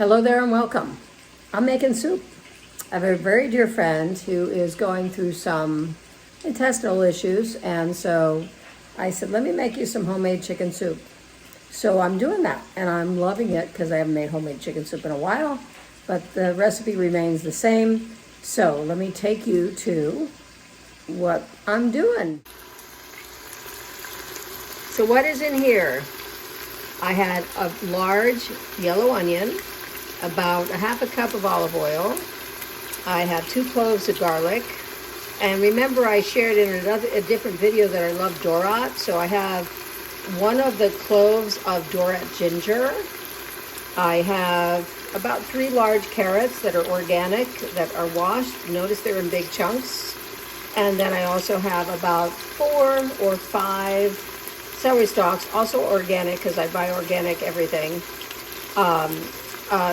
Hello there and welcome. I'm making soup. I have a very dear friend who is going through some intestinal issues, and so I said, let me make you some homemade chicken soup. So I'm doing that, and I'm loving it because I haven't made homemade chicken soup in a while, but the recipe remains the same. So let me take you to what I'm doing. So what is in here? I had a large yellow onion, about a half a cup of olive oil. I have 2 cloves of garlic. And remember, I shared in a different video that I love Dorat. So I have 1 of the cloves of Dorat ginger. I have about 3 large carrots that are organic, that are washed. Notice they're in big chunks. And then I also have about 4 or 5 celery stalks, also organic because I buy organic everything.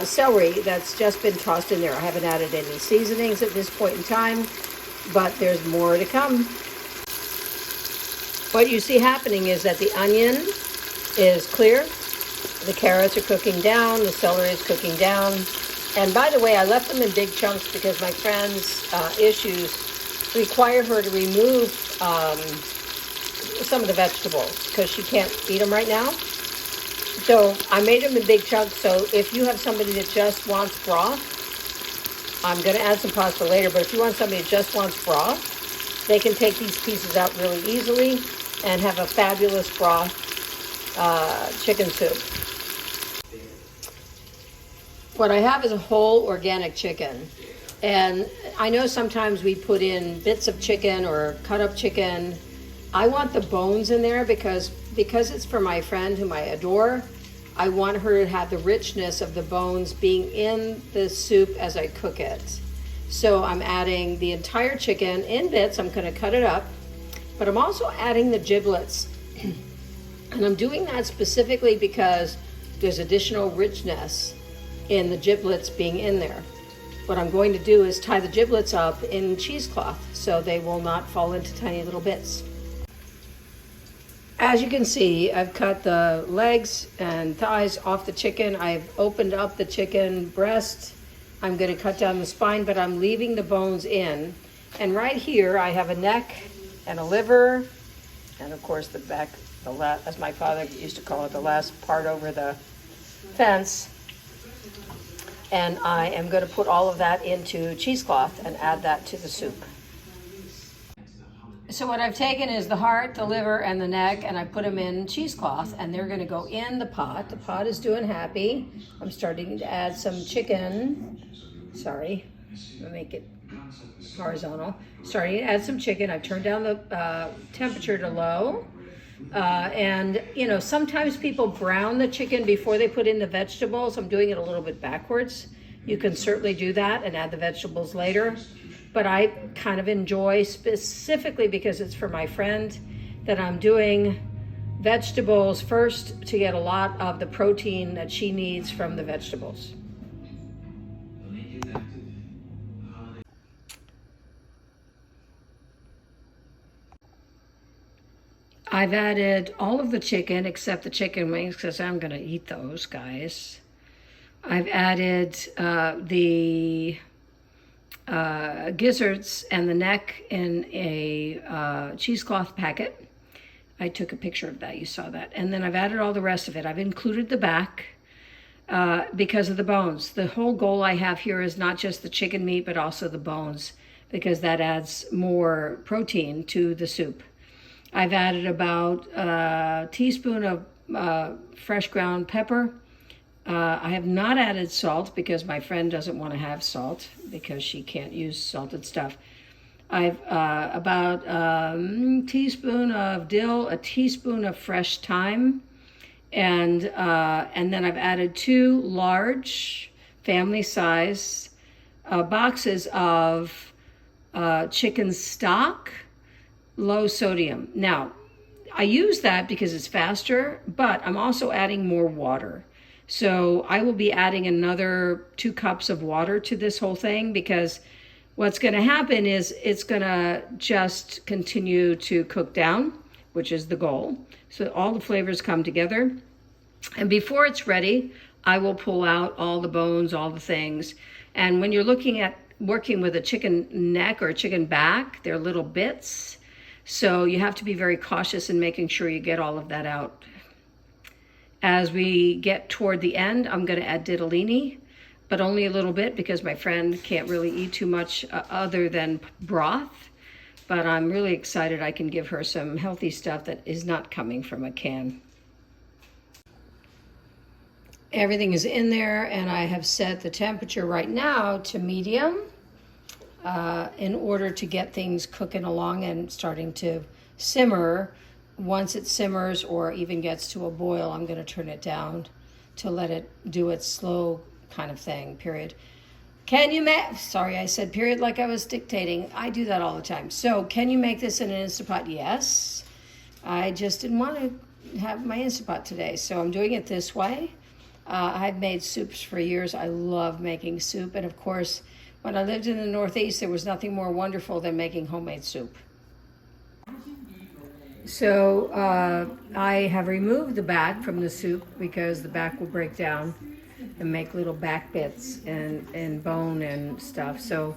Celery that's just been tossed in there. I haven't added any seasonings at this point in time, but there's more to come. What you see happening is that the onion is clear, the carrots are cooking down, the celery is cooking down. And by the way, I left them in big chunks because my friend's issues require her to remove some of the vegetables because she can't eat them right now. So I made them in big chunks, so if you have somebody that just wants broth, I'm going to add some pasta later, but if you want somebody that just wants broth, they can take these pieces out really easily and have a fabulous broth chicken soup. What I have is a whole organic chicken. And I know sometimes we put in bits of chicken or cut up chicken. I want the bones in there because it's for my friend whom I adore. I want her to have the richness of the bones being in the soup as I cook it. So I'm adding the entire chicken in bits. I'm going to cut it up, but I'm also adding the giblets. And I'm doing that specifically because there's additional richness in the giblets being in there. What I'm going to do is tie the giblets up in cheesecloth so they will not fall into tiny little bits. As you can see, I've cut the legs and thighs off the chicken. I've opened up the chicken breast. I'm going to cut down the spine, but I'm leaving the bones in. And right here, I have a neck and a liver, and of course the back, as my father used to call it, the last part over the fence. And I am going to put all of that into cheesecloth and add that to the soup. So what I've taken is the heart, the liver, and the neck, and I put them in cheesecloth, and they're going to go in the pot. The pot is doing happy. I'm starting to add some chicken. Sorry, I'm going to make it horizontal. Starting to add some chicken. I've turned down the temperature to low. And, you know, sometimes people brown the chicken before they put in the vegetables. I'm doing it a little bit backwards. You can certainly do that and add the vegetables later. But I kind of enjoy, specifically because it's for my friend, that I'm doing vegetables first to get a lot of the protein that she needs from the vegetables. I've added all of the chicken except the chicken wings because I'm going to eat those, guys. I've added the gizzards and the neck in a cheesecloth packet. I took a picture of that, you saw that. And then I've added all the rest of it. I've included the back because of the bones. The whole goal I have here is not just the chicken meat, but also the bones, because that adds more protein to the soup. I've added about a teaspoon of fresh ground pepper. I have not added salt because my friend doesn't want to have salt because she can't use salted stuff. I've about a teaspoon of dill, a teaspoon of fresh thyme, and then I've added 2 large family size boxes of chicken stock, low sodium. Now, I use that because it's faster, but I'm also adding more water. So I will be adding another 2 cups of water to this whole thing because what's going to happen is it's going to just continue to cook down, which is the goal. So all the flavors come together. And before it's ready, I will pull out all the bones, all the things. And when you're looking at working with a chicken neck or a chicken back, they're little bits. So you have to be very cautious in making sure you get all of that out. As we get toward the end, I'm going to add ditalini, but only a little bit because my friend can't really eat too much other than broth. But I'm really excited I can give her some healthy stuff that is not coming from a can. Everything is in there, and I have set the temperature right now to medium in order to get things cooking along and starting to simmer. Once it simmers or even gets to a boil, I'm going to turn it down to let it do its slow kind of thing, period. Can you make, sorry, I said period like I was dictating. I do that all the time. So can you make this in an Instant Pot? Yes. I just didn't want to have my Instant Pot today, so I'm doing it this way. I've made soups for years. I love making soup. And of course, when I lived in the Northeast, there was nothing more wonderful than making homemade soup. So I have removed the back from the soup because the back will break down and make little back bits and bone and stuff. So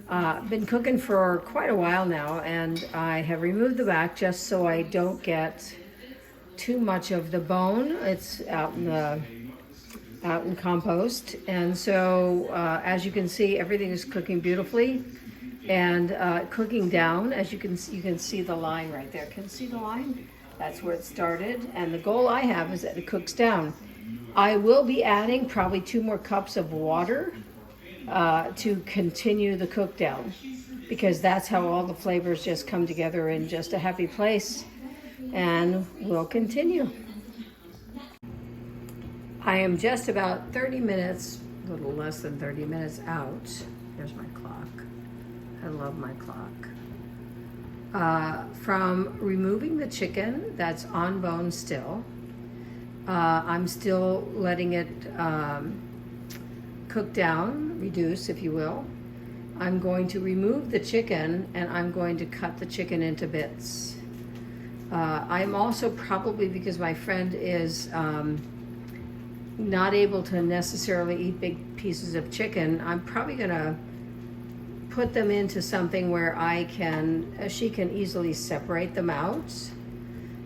I've been cooking for quite a while now, and I have removed the back just so I don't get too much of the bone. It's out in compost. And so as you can see, everything is cooking beautifully. And cooking down, as you can see the line right there. Can you see the line? That's where it started. And the goal I have is that it cooks down. I will be adding probably 2 more cups of water to continue the cook down, because that's how all the flavors just come together in just a happy place. And we'll continue. I am just about 30 minutes, a little less than 30 minutes out. There's my clock. I love my clock. From removing the chicken that's on bone still. I'm still letting it cook down, reduce if you will. I'm going to remove the chicken and I'm going to cut the chicken into bits. I'm also probably, because my friend is not able to necessarily eat big pieces of chicken, I'm probably gonna put them into something where she can easily separate them out.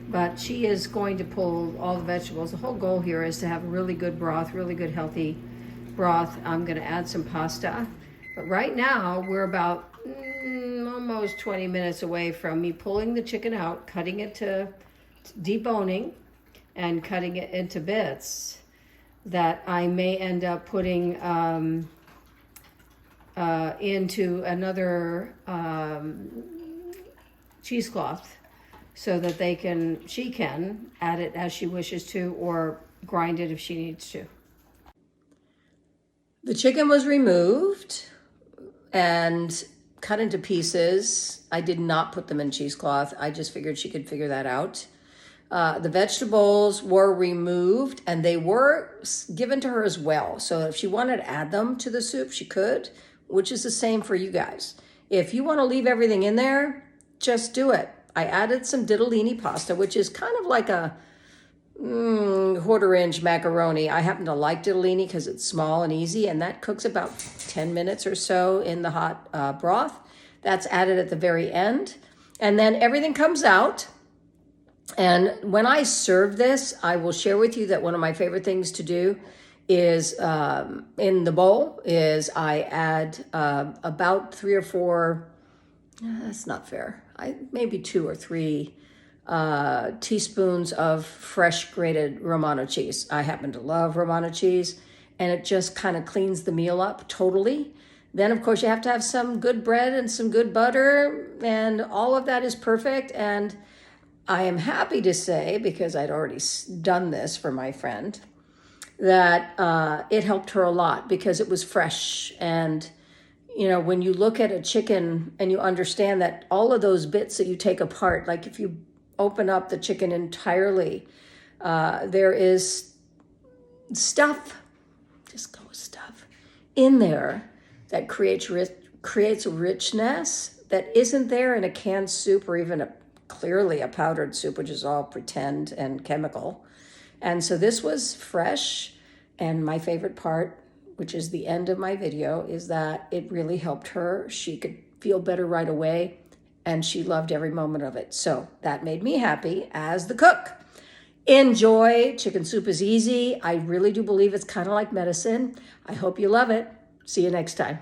But she is going to pull all the vegetables. The whole goal here is to have really good broth, really good healthy broth. I'm gonna add some pasta. But right now, we're about almost 20 minutes away from me pulling the chicken out, cutting it to deboning, and cutting it into bits that I may end up putting into another cheesecloth so that she can add it as she wishes to, or grind it if she needs to. The chicken was removed and cut into pieces. I did not put them in cheesecloth. I just figured she could figure that out. The vegetables were removed and they were given to her as well. So if she wanted to add them to the soup, she could, which is the same for you guys. If you want to leave everything in there, just do it. I added some ditalini pasta, which is kind of like a quarter-inch macaroni. I happen to like ditalini because it's small and easy, and that cooks about 10 minutes or so in the hot broth. That's added at the very end. And then everything comes out. And when I serve this, I will share with you that one of my favorite things to do is in the bowl is I add about 3 or 4, that's not fair, maybe 2 or 3 teaspoons of fresh grated Romano cheese. I happen to love Romano cheese, and it just kind of cleans the meal up totally. Then, of course, you have to have some good bread and some good butter, and all of that is perfect. And I am happy to say, because I'd already done this for my friend, that it helped her a lot because it was fresh. And, you know, when you look at a chicken and you understand that all of those bits that you take apart, like if you open up the chicken entirely, there is stuff, just go with stuff, in there that creates richness that isn't there in a canned soup or even clearly a powdered soup, which is all pretend and chemical. And so this was fresh And my favorite part, which is the end of my video, is that it really helped her. She could feel better right away, and she loved every moment of it. So that made me happy as the cook. Enjoy. Chicken soup is easy. I really do believe it's kind of like medicine. I hope you love it. See you next time.